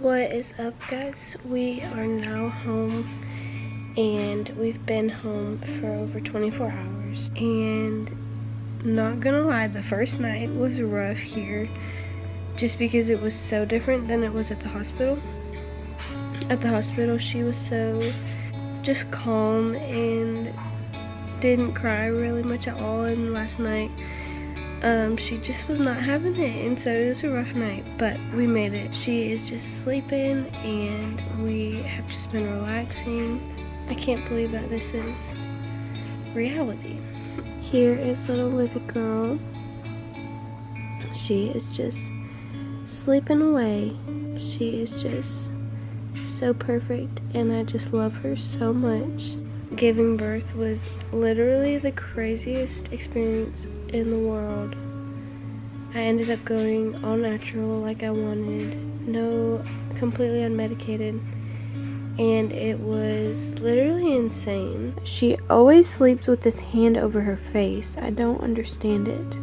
What is up, guys? We are now home, and we've been home for over 24 hours. And not gonna lie, the first night was rough here just because it was so different than it was at the hospital. At the hospital, she was so just calm and didn't cry really much at all. And last night, she just was not having it, and so it was a rough night, but we made it. She is just sleeping, and we have just been relaxing. I can't believe that this is reality. Here is little Livy girl. She is just sleeping away. She is just so perfect, and I just love her so much. Giving birth was literally the craziest experience in the world. I ended up going all natural like I wanted, completely unmedicated, and it was literally insane. She always sleeps with this hand over her face. I don't understand it.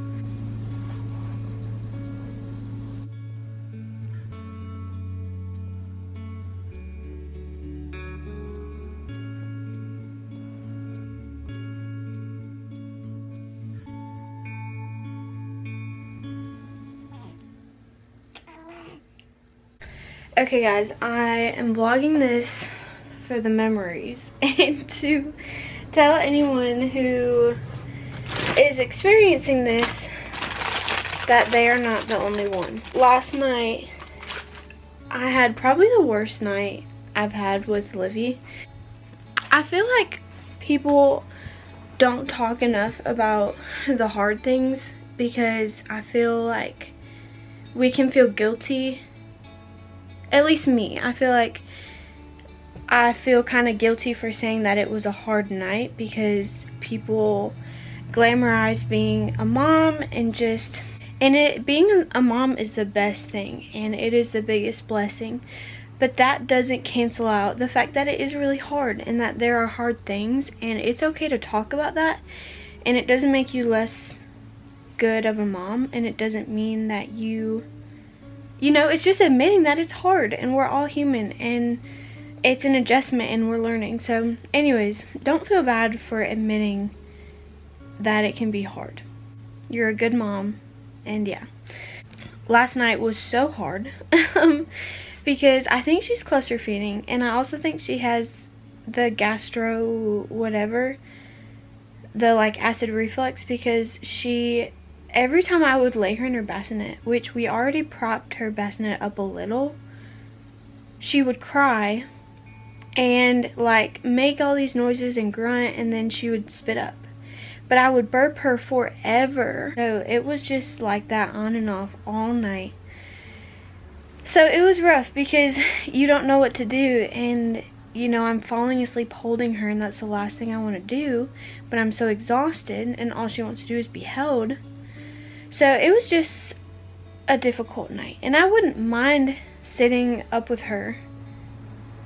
Okay guys, I am vlogging this for the memories and to tell anyone who is experiencing this that they are not the only one. Last night, I had probably the worst night I've had with Livy. I feel like people don't talk enough about the hard things because I feel like we can feel guilty. At least me, I feel kind of guilty for saying that it was a hard night because people glamorize being a mom and being a mom is the best thing and it is the biggest blessing, but that doesn't cancel out the fact that it is really hard and that there are hard things, and it's okay to talk about that, and it doesn't make you less good of a mom, and it doesn't mean that you know, it's just admitting that it's hard and we're all human and it's an adjustment and we're learning. So anyways, don't feel bad for admitting that it can be hard. You're a good mom, and yeah. Last night was so hard because I think she's cluster feeding, and I also think she has the gastro whatever, the like acid reflux, because every time I would lay her in her bassinet, which we already propped her bassinet up a little, she would cry and like make all these noises and grunt, and then she would spit up. But I would burp her forever. So it was just like that on and off all night. So it was rough because you don't know what to do, and you know, I'm falling asleep holding her, and that's the last thing I want to do, but I'm so exhausted and all she wants to do is be held. So it was just a difficult night, and I wouldn't mind sitting up with her,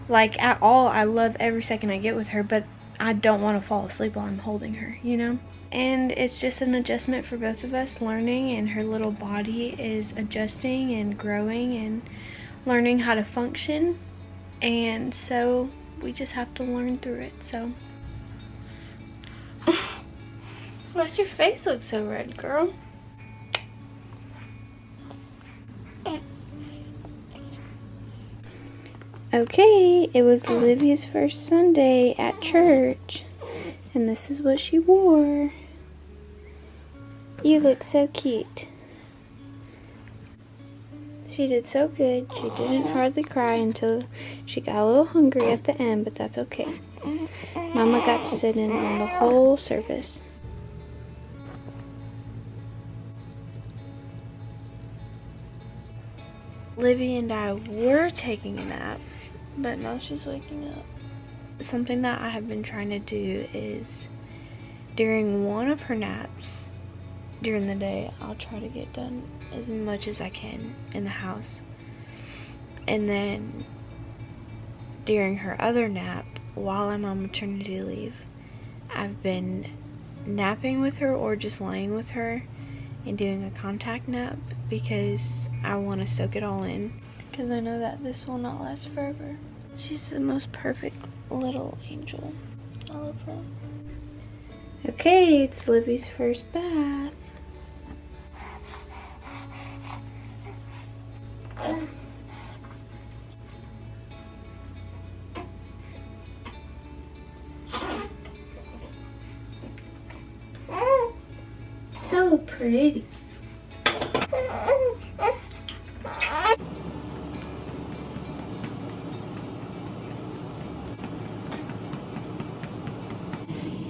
like at all. I love every second I get with her, but I don't want to fall asleep while I'm holding her, you know? And it's just an adjustment for both of us, learning, and her little body is adjusting and growing and learning how to function, and so we just have to learn through it. So why's your face look so red, girl? Okay, it was Livy's first Sunday at church, and this is what she wore. You look so cute. She did so good. She didn't hardly cry until she got a little hungry at the end, but that's okay. Mama got to sit in on the whole service. Livy and I were taking a nap, but now she's waking up. Something that I have been trying to do is during one of her naps during the day, I'll try to get done as much as I can in the house. And then during her other nap, while I'm on maternity leave, I've been napping with her or just laying with her and doing a contact nap because I want to soak it all in. because I know that this will not last forever. She's the most perfect little angel. I love her. Okay, it's Livy's first bath. So pretty.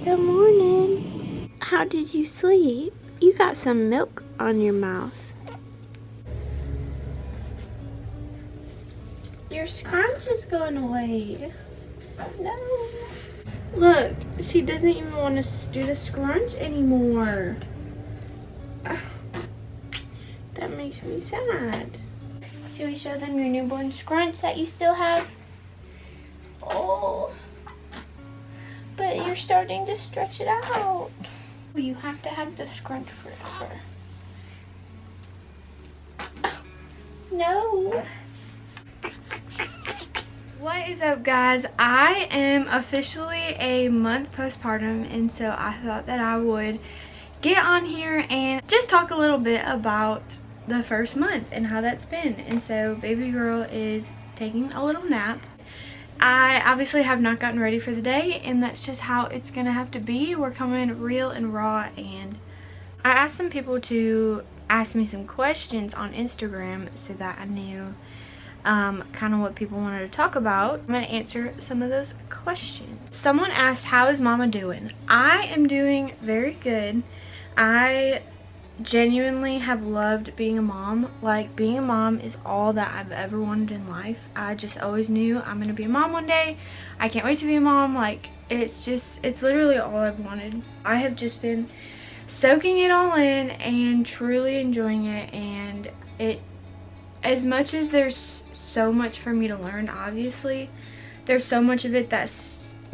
Good morning. How did you sleep? You got some milk on your mouth. Your scrunch is going away. No. Look, she doesn't even want to do the scrunch anymore. That makes me sad. Should we show them your newborn scrunch that you still have? Oh. But you're starting to stretch it out. You have to have the scrunch forever. No. What is up, guys? I am officially a month postpartum, and so I thought that I would get on here and just talk a little bit about the first month and how that's been. And so baby girl is taking a little nap. I obviously have not gotten ready for the day, and that's just how it's gonna have to be. We're coming real and raw, and I asked some people to ask me some questions on Instagram so that I knew kind of what people wanted to talk about. I'm gonna answer some of those questions. Someone asked, how is mama doing? I am doing very good. I genuinely have loved being a mom. Like, being a mom is all that I've ever wanted in life. I just always knew I'm gonna be a mom one day. I can't wait to be a mom. Like, it's literally all I've wanted. I have just been soaking it all in and truly enjoying it, and as much as there's so much for me to learn, obviously there's so much of it that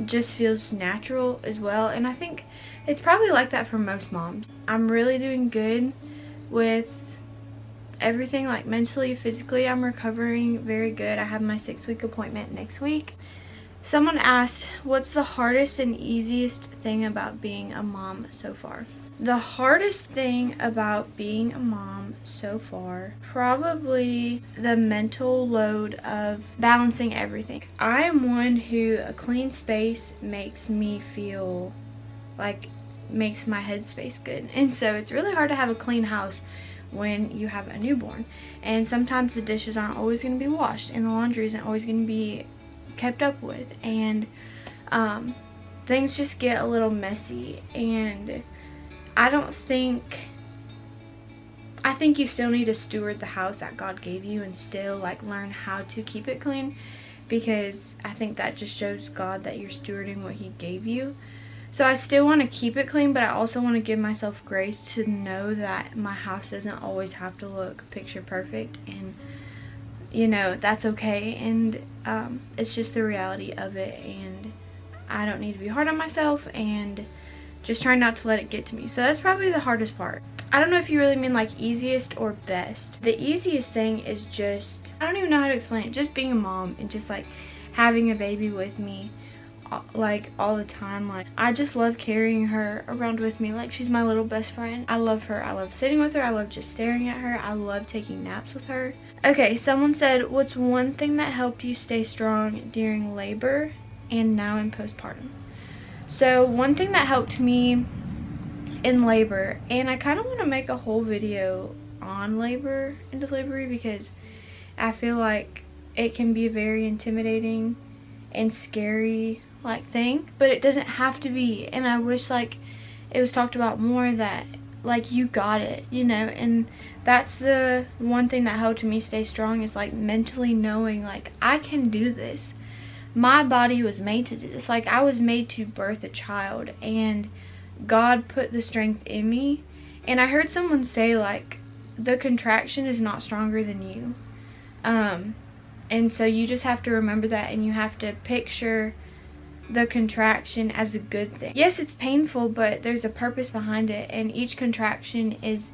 just feels natural as well, and I think it's probably like that for most moms. I'm really doing good with everything, like mentally, physically. I'm recovering very good. I have my 6-week appointment next week. Someone asked, what's the hardest and easiest thing about being a mom so far? The hardest thing about being a mom so far, probably the mental load of balancing everything. I am one who a clean space makes me feel like, makes my headspace good, and so it's really hard to have a clean house when you have a newborn, and sometimes the dishes aren't always going to be washed and the laundry isn't always going to be kept up with, and things just get a little messy. And I think you still need to steward the house that God gave you and still like learn how to keep it clean, because I think that just shows God that you're stewarding what he gave you. So I still want to keep it clean, but I also want to give myself grace to know that my house doesn't always have to look picture perfect, and you know, that's okay, and it's just the reality of it, and I don't need to be hard on myself, and just try not to let it get to me. So that's probably the hardest part. I don't know if you really mean like easiest or best. The easiest thing is just, I don't even know how to explain it, just being a mom and just like having a baby with me like all the time. Like, I just love carrying her around with me. Like, she's my little best friend. I love her. I love sitting with her. I love just staring at her. I love taking naps with her. Okay, someone said, what's one thing that helped you stay strong during labor and now in postpartum? So one thing that helped me in labor, and I kind of want to make a whole video on labor and delivery because I feel like it can be a very intimidating and scary like thing, but it doesn't have to be. And I wish like it was talked about more, that like you got it, you know. And that's the one thing that helped me stay strong, is like mentally knowing like I can do this. My body was made to do this. Like, I was made to birth a child, and God put the strength in me. And I heard someone say like the contraction is not stronger than you, and so you just have to remember that, and you have to picture the contraction as a good thing. Yes, it's painful, but there's a purpose behind it, and each contraction is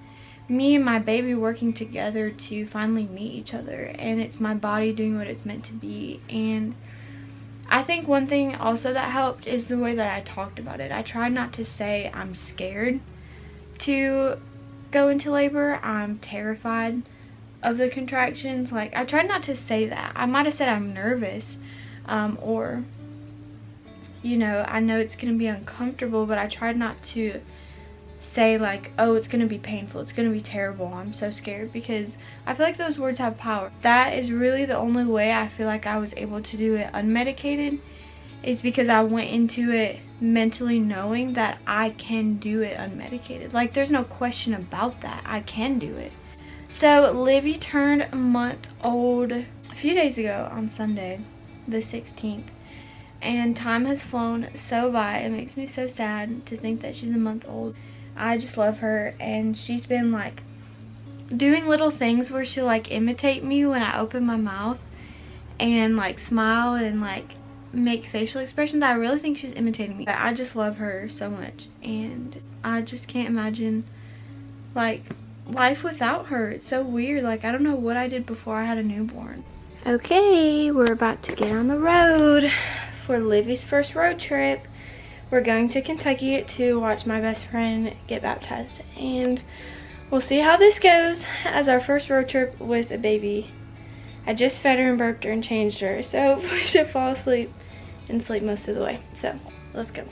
me and my baby working together to finally meet each other, and it's my body doing what it's meant to be. And I think one thing also that helped is the way that I talked about it. I tried not to say I'm scared to go into labor, I'm terrified of the contractions. Like, I tried not to say that. I might have said I'm nervous, or, you know, I know it's gonna be uncomfortable, but I tried not to say like, oh, it's gonna be painful, it's gonna be terrible, I'm so scared, because I feel like those words have power. That is really the only way I feel like I was able to do it unmedicated, is because I went into it mentally knowing that I can do it unmedicated. Like, there's no question about that. I can do it. So Livy turned a month old a few days ago on Sunday, the 16th. And time has flown so by. It makes me so sad to think that she's a month old. I just love her, and she's been like doing little things where she'll like imitate me when I open my mouth and like smile and like make facial expressions. I really think she's imitating me. I just love her so much, and I just can't imagine like life without her. It's so weird. Like, I don't know what I did before I had a newborn. Okay, we're about to get on the road for Livy's first road trip. We're going to Kentucky to watch my best friend get baptized, and we'll see how this goes as our first road trip with a baby. I just fed her and burped her and changed her, so hopefully she'll fall asleep and sleep most of the way. So let's go.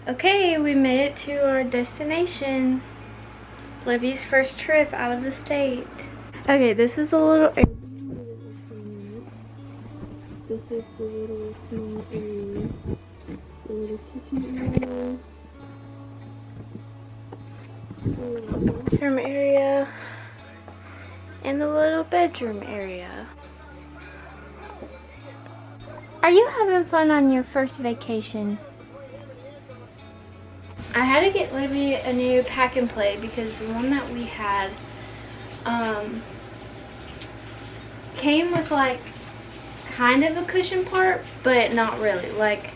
Okay, we made it to our destination. Livy's first trip out of the state. Okay, this is a little Airbnb. This is the little small area. The little kitchen area. The bathroom area. And the little bedroom area. Are you having fun on your first vacation? I had to get Livy a new pack and play because the one that we had came with like kind of a cushion part, but not really. Like,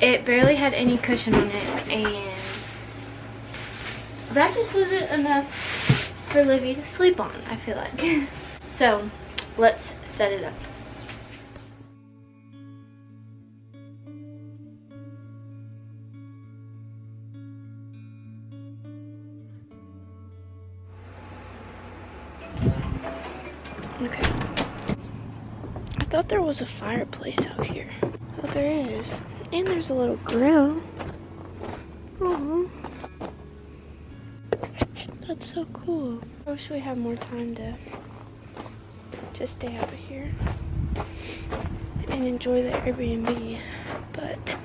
it barely had any cushion on it, and that just wasn't enough for Livy to sleep on, I feel like. So let's set it up. Okay. I thought there was a fireplace out here. Oh, there is. And there's a little grill. Oh, that's so cool. I wish we had more time to just stay out here and enjoy the Airbnb, but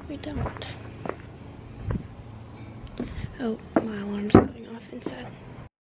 we don't. Oh, my alarm's going off inside.